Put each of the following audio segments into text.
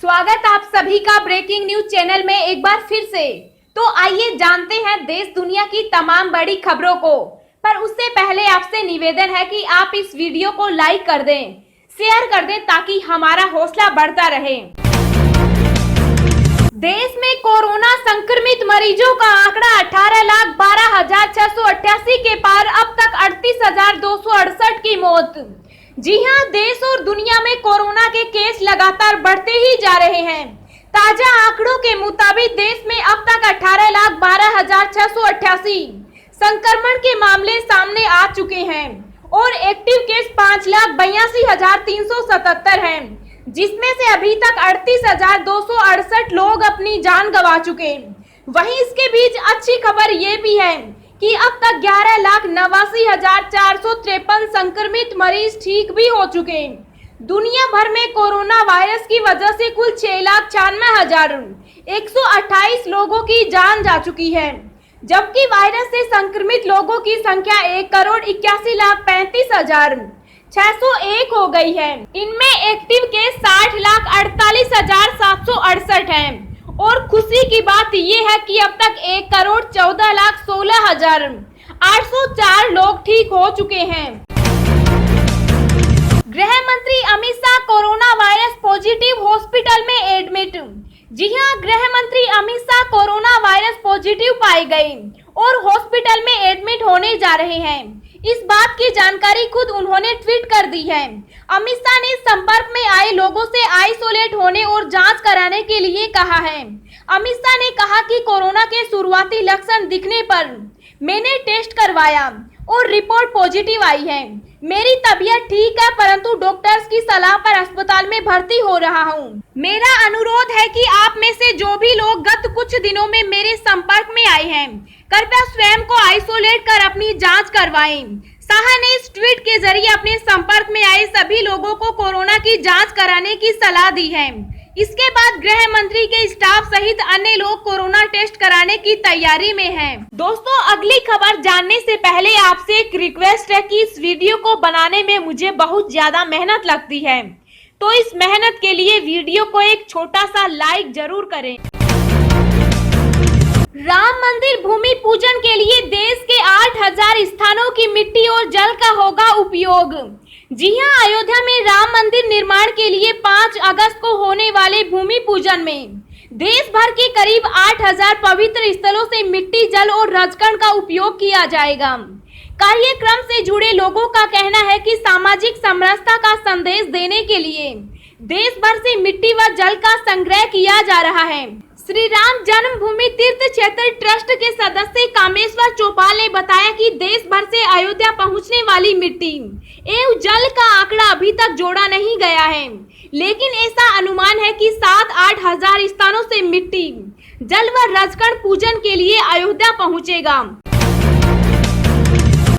स्वागत आप सभी का ब्रेकिंग न्यूज चैनल में एक बार फिर से। तो आइए जानते हैं देश दुनिया की तमाम बड़ी खबरों को। पर उससे पहले आपसे निवेदन है कि आप इस वीडियो को लाइक कर दें, शेयर कर दें ताकि हमारा हौसला बढ़ता रहे। देश में कोरोना संक्रमित मरीजों का आंकड़ा 18,12,688 के पार, अब तक 38,268 की मौत। जी हां, देश और दुनिया में कोरोना के केस लगातार बढ़ते ही जा रहे हैं। ताजा आंकड़ों के मुताबिक देश में अब तक 18,12,688 संक्रमण के मामले सामने आ चुके हैं और एक्टिव केस 5,82,377 हैं, जिसमें से अभी तक 38,268 लोग अपनी जान गंवा चुके। वहीं इसके बीच अच्छी खबर ये भी है कि अब तक 11,89,453 संक्रमित मरीज ठीक भी हो चुके। दुनिया भर में कोरोना वायरस की वजह से कुल 6,96,128 लोगों की जान जा चुकी है, जबकि वायरस से संक्रमित लोगों की संख्या 1,81,35,601 हो गई है। इनमें एक्टिव केस 60,48,768 हैं और खुशी की बात ये है कि अब तक 1,14,16,804 लोग ठीक हो चुके हैं। गृह मंत्री Amit Shah corona virus positive, hospital में एडमिट। जी हां, गृह मंत्री Amit Shah corona virus positive पाए गए और हॉस्पिटल में एडमिट होने जा रहे हैं। इस बात की जानकारी खुद उन्होंने ट्वीट कर दी है। अमित शाह ने संपर्क में आए लोगों से आइसोलेट होने और जांच कराने के लिए कहा है। अमित शाह ने कहा कि कोरोना के शुरुआती लक्षण दिखने पर मैंने टेस्ट करवाया और रिपोर्ट पॉजिटिव आई है। मेरी तबीयत ठीक है, परंतु डॉक्टर्स की सलाह पर अस्पताल में भर्ती हो रहा हूं। मेरा अनुरोध है कि आप में से जो भी लोग गत कुछ दिनों में मेरे संपर्क में आए हैं, कृपया स्वयं को आइसोलेट कर अपनी जांच करवाएं। शाह ने इस ट्वीट के जरिए अपने संपर्क में आए सभी लोगों को कोरोना की जांच कराने की सलाह दी है। इसके बाद गृह मंत्री के स्टाफ सहित अन्य लोग कोरोना टेस्ट कराने की तैयारी में हैं। दोस्तों, अगली खबर जानने से पहले आपसे एक रिक्वेस्ट है कि इस वीडियो को बनाने में मुझे बहुत ज्यादा मेहनत लगती है, तो इस मेहनत के लिए वीडियो को एक छोटा सा लाइक जरूर करें। राम मंदिर भूमि पूजन के लिए देश के 8,000 स्थानों की मिट्टी और जल का होगा उपयोग। जी हां, अयोध्या में राम मंदिर निर्माण के लिए 5 अगस्त को होने वाले भूमि पूजन में देश भर के करीब 8,000 पवित्र स्थलों से मिट्टी, जल और रजकण का उपयोग किया जाएगा। कार्यक्रम से जुड़े लोगों का कहना है कि सामाजिक समरसता का संदेश देने के लिए देश भर से मिट्टी व जल का संग्रह किया जा रहा है। श्री राम जन्मभूमि तीर्थ क्षेत्र ट्रस्ट के सदस्य कामेश्वर चौपाल ने बताया कि देश भर से अयोध्या पहुंचने वाली मिट्टी एवं जल का आंकड़ा अभी तक जोड़ा नहीं गया है, लेकिन ऐसा अनुमान है कि 7-8 हजार स्थानों से मिट्टी, जल व रजकण पूजन के लिए अयोध्या पहुंचेगा।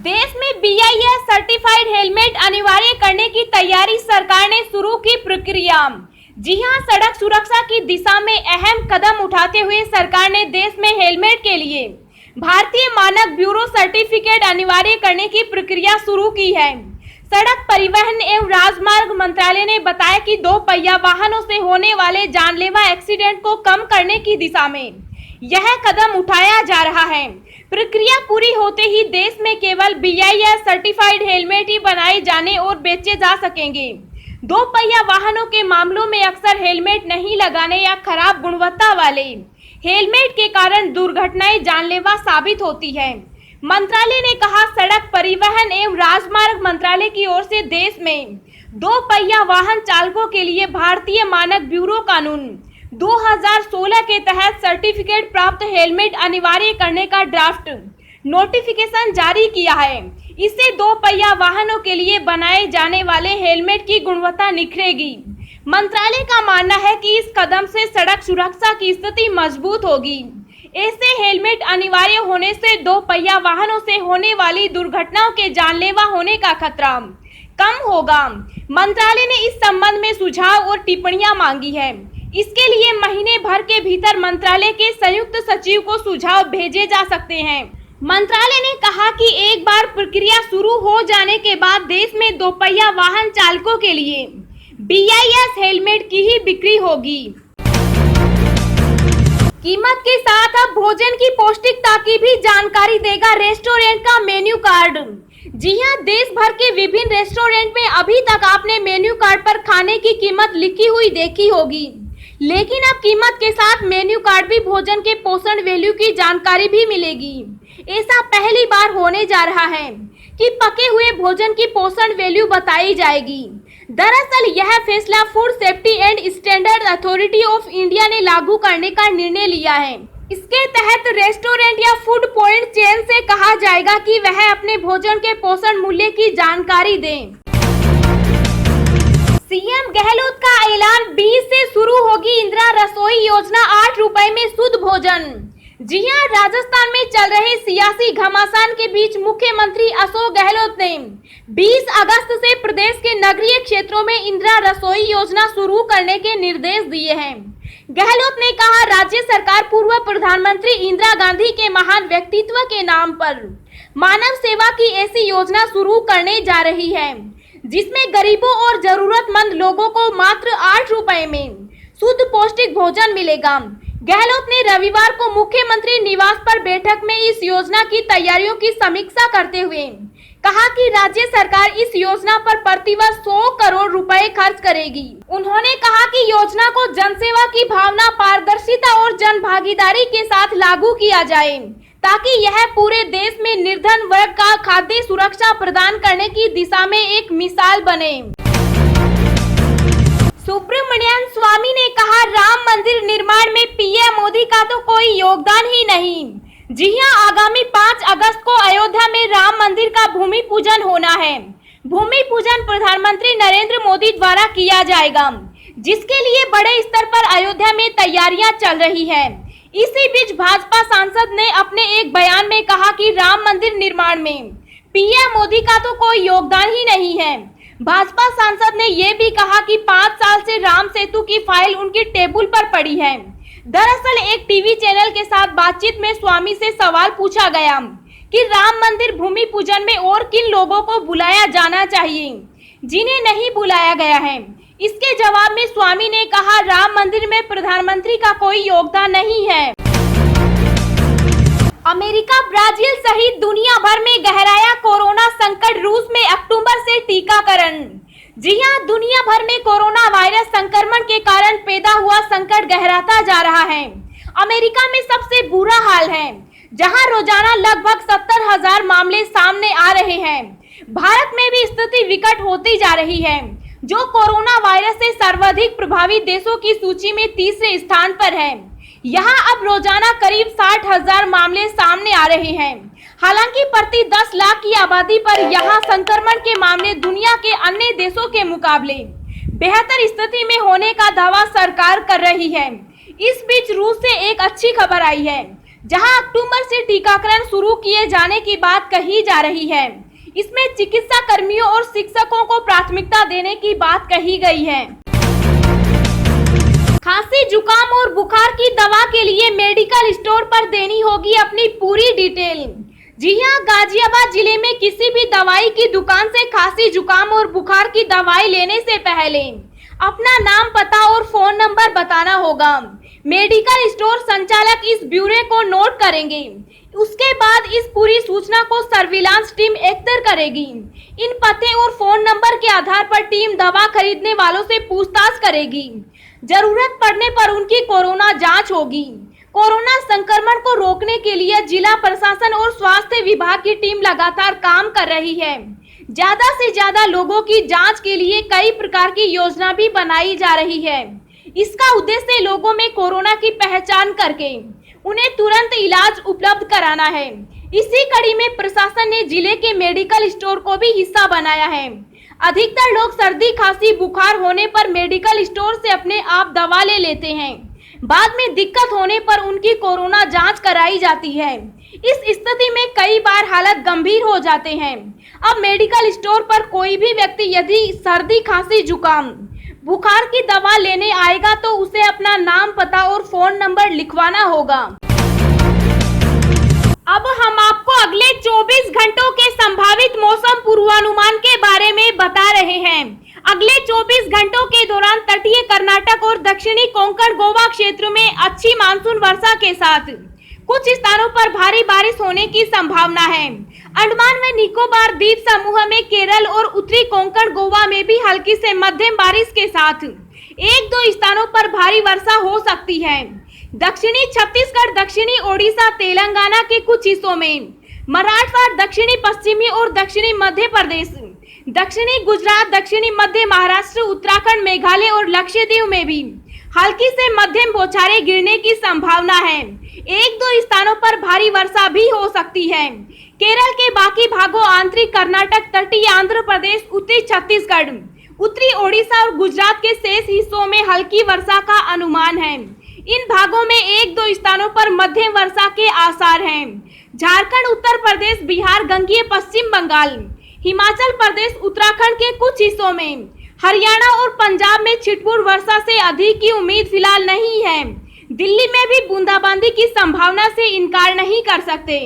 देश में BIS सर्टिफाइड हेलमेट अनिवार्य करने की तैयारी, सरकार ने शुरू की प्रक्रिया। जी हां, सड़क सुरक्षा की दिशा में अहम कदम उठाते हुए सरकार ने देश में हेलमेट के लिए भारतीय मानक ब्यूरो सर्टिफिकेट अनिवार्य करने की प्रक्रिया शुरू की है। सड़क परिवहन एवं राजमार्ग मंत्रालय ने बताया कि 2 पहिया वाहनों से होने वाले जानलेवा एक्सीडेंट को कम करने की दिशा में यह कदम उठाया जा रहा है। प्रक्रिया पूरी होते ही देश में केवल BIS सर्टिफाइड हेलमेट ही बनाए जाने और बेचे जा सकेंगे। 2 पहिया वाहनों के मामलों में अक्सर हेलमेट नहीं लगाने या खराब गुणवत्ता वाले हेलमेट के कारण दुर्घटनाएं जानलेवा साबित होती है। मंत्रालय ने कहा, सड़क परिवहन एवं राजमार्ग मंत्रालय की ओर से देश में 2 पहिया वाहन चालकों के लिए भारतीय मानक ब्यूरो कानून 2016 के तहत सर्टिफिकेट प्राप्त हेलमेट अनिवार्य करने का ड्राफ्ट नोटिफिकेशन जारी किया है। इससे 2 पहिया वाहनों के लिए बनाए जाने वाले हेलमेट की गुणवत्ता निखरेगी। मंत्रालय का मानना है कि इस कदम से सड़क सुरक्षा की स्थिति मजबूत होगी। ऐसे हेलमेट अनिवार्य होने से 2 पहिया वाहनों से होने वाली दुर्घटनाओं के जानलेवा होने का खतरा कम होगा। मंत्रालय ने इस संबंध में सुझाव और टिप्पणियां मांगी है। इसके लिए महीने भर के भीतर मंत्रालय के संयुक्त सचिव को सुझाव भेजे जा सकते हैं। मंत्रालय ने कहा कि एक बार प्रक्रिया शुरू हो जाने के बाद देश में 2 पहिया वाहन चालकों के लिए BIS हेलमेट की ही बिक्री होगी। कीमत के साथ अब भोजन की पौष्टिकता की भी जानकारी देगा रेस्टोरेंट का मेन्यू कार्ड। जी हां, देश भर के विभिन्न रेस्टोरेंट में अभी तक आपने मेन्यू कार्ड पर खाने की कीमत लिखी हुई देखी होगी, लेकिन अब कीमत के साथ मेन्यू कार्ड भी भोजन के पोषण वैल्यू की जानकारी भी मिलेगी। ऐसा पहली बार होने जा रहा है कि पके हुए भोजन की पोषण वैल्यू बताई जाएगी। दरअसल यह फैसला food safety and standard authority of India ने लागू करने का निर्णय लिया है। इसके तहत रेस्टोरेंट या फूड पॉइंट चेन से कहा जाएगा कि वह अपने भोजन के पोषण मूल्य की जानकारी दें। सीएम गहलोत का ऐलान, 20 से शुरू होगी इंदिरा रसोई योजना, 8 रुपए में शुद्ध भोजन। जी हां, राजस्थान में चल रहे सियासी घमासान के बीच मुख्यमंत्री अशोक गहलोत ने 20 अगस्त से प्रदेश के नगरीय क्षेत्रों में इंदिरा रसोई योजना शुरू करने के निर्देश दिए हैं। गहलोत ने कहा, राज्य सरकार पूर्व प्रधानमंत्री इंदिरा गांधी के महान व्यक्तित्व के नाम पर मानव सेवा की ऐसी योजना शुरू करने जा रही है, जिसमें गरीबों और जरूरतमंद लोगों को मात्र 8 रुपए में शुद्ध पौष्टिक भोजन मिलेगा। गहलोत ने रविवार को मुख्यमंत्री निवास पर बैठक में इस योजना की तैयारियों की समीक्षा करते हुए कहा कि राज्य सरकार इस योजना पर प्रतिवर्ष 100 करोड़ रुपए खर्च करेगी। उन्होंने कहा कि योजना को जनसेवा की भावना, पारदर्शिता और जन भागीदारी के साथ लागू किया जाए, ताकि यह पूरे देश में निर्धन वर्ग का खाद्य सुरक्षा प्रदान करने की दिशा में एक मिसाल बने। सुब्रमण्यम स्वामी ने कहा, राम मंदिर निर्माण में पीएम मोदी का तो कोई योगदान ही नहीं। जी हां, आगामी 5 अगस्त को अयोध्या में राम मंदिर का भूमि पूजन होना है। भूमि पूजन प्रधानमंत्री नरेंद्र मोदी द्वारा किया जाएगा, जिसके लिए बड़े स्तर पर अयोध्या में तैयारियां चल रही है। इसी बीच भाजपा सांसद ने अपने एक बयान में कहा कि राम मंदिर निर्माण में पीएम मोदी का तो कोई योगदान ही नहीं है। भाजपा सांसद ने ये भी कहा कि 5 साल से राम सेतु की फाइल उनकी टेबल पर पड़ी है। दरअसल एक टीवी चैनल के साथ बातचीत में स्वामी से सवाल पूछा गया कि राम मंदिर भूमि पूजन में और किन लोगों को बुलाया जाना चाहिए, जिन्हें नहीं बुलाया गया है। इसके जवाब में स्वामी ने कहा, राम मंदिर में प्रधानमंत्री का कोई योगदान नहीं है। अमेरिका, ब्राजील सहित दुनिया भर में गहराया कोरोना संकट, रूस में अक्टूबर से टीकाकरण। जी हां, दुनिया भर में कोरोना वायरस संक्रमण के कारण पैदा हुआ संकट गहराता जा रहा है। अमेरिका में सबसे बुरा हाल है, जहां रोजाना लगभग 70,000 मामले सामने आ रहे हैं। भारत में भी स्थिति विकट होती जा रही है, जो कोरोना वायरस से सर्वाधिक प्रभावित देशों की सूची में तीसरे स्थान पर है। यहाँ अब रोजाना करीब 60,000 मामले सामने आ रहे हैं। हालांकि प्रति 10 लाख की आबादी पर यहाँ संक्रमण के मामले दुनिया के अन्य देशों के मुकाबले बेहतर स्थिति में होने का दावा सरकार कर रही है। इस बीच रूस से एक अच्छी खबर आई है, जहां अक्टूबर से टीकाकरण शुरू किए जाने की बात कही जा रही है। इसमें चिकित्सा कर्मियों और शिक्षकों को प्राथमिकता देने की बात कही गई है। खांसी, जुकाम और बुखार की दवा के लिए मेडिकल स्टोर पर देनी होगी अपनी पूरी डिटेल। जी हां, गाजियाबाद जिले में किसी भी दवाई की दुकान से खांसी, जुकाम और बुखार की दवाई लेने से पहले अपना नाम, पता और फोन नंबर बताना होगा। मेडिकल स्टोर संचालक इस ब्यौरे को नोट करेंगे। उसके बाद इस पूरी सूचना को सर्विलांस टीम एकत्र करेगी। इन पते और फोन नंबर के आधार पर टीम दवा खरीदने वालों से पूछताछ करेगी। जरूरत पड़ने पर उनकी कोरोना जांच होगी। कोरोना संक्रमण को रोकने के लिए जिला प्रशासन और स्वास्थ्य विभाग की टीम लगातार काम कर रही है। ज्यादा से ज्यादा लोगों की जांच के लिए कई प्रकार की योजना भी बनाई जा रही है। इसका उद्देश्य लोगों में कोरोना की पहचान करके उन्हें तुरंत इलाज उपलब्ध कराना है। इसी कड़ी में प्रशासन ने जिले के मेडिकल स्टोर को भी हिस्सा बनाया है। अधिकतर लोग सर्दी, खांसी, बुखार होने पर मेडिकल स्टोर से अपने आप दवा ले लेते हैं। बाद में दिक्कत होने पर उनकी कोरोना जांच कराई जाती है। इस स्थिति में कई बार हालत गंभीर हो जाते हैं। अब मेडिकल स्टोर पर कोई भी व्यक्ति यदि सर्दी, खांसी, जुकाम, बुखार की दवा लेने आएगा तो उसे अपना नाम, पता और फोन नंबर लिखवाना होगा। अब हम आपको अगले 24 घंटों के संभावित मौसम पूर्वानुमान के बारे में बता रहे हैं। अगले 24 घंटों के दौरान तटीय कर्नाटक और दक्षिणी कोंकण गोवा क्षेत्र में अच्छी मानसून वर्षा के साथ कुछ स्थानों पर भारी बारिश होने की संभावना है। अंडमान व निकोबार द्वीप समूह में केरल और उत्तरी कोंकण गोवा में भी हल्की से मध्यम बारिश के साथ एक दो स्थानों पर भारी वर्षा हो सकती है। दक्षिणी छत्तीसगढ़, दक्षिणी ओडिशा, तेलंगाना के कुछ हिस्सों में, मराठवाड़ा, दक्षिणी पश्चिमी और दक्षिणी मध्य प्रदेश, दक्षिणी गुजरात, दक्षिणी मध्य महाराष्ट्र, उत्तराखंड, मेघालय और लक्षद्वीप में भी हल्की से मध्यम बौछारें गिरने की संभावना है। एक दो स्थानों पर भारी वर्षा भी हो सकती है। केरल के बाकी भागों, आंतरिक कर्नाटक, तटीय आंध्र प्रदेश, उत्तरी छत्तीसगढ़, उत्तरी ओडिशा और गुजरात के शेष हिस्सों में हल्की वर्षा का अनुमान है। इन भागों में एक दो स्थानों पर मध्यम वर्षा के आसार हैं। झारखंड, उत्तर प्रदेश, बिहार, गंगेय पश्चिम बंगाल, हिमाचल प्रदेश, उत्तराखंड के कुछ हिस्सों में, हरियाणा और पंजाब में छिटपुट वर्षा से अधिक की उम्मीद फिलहाल नहीं है। दिल्ली में भी बूंदाबांदी की संभावना से इनकार नहीं कर सकते।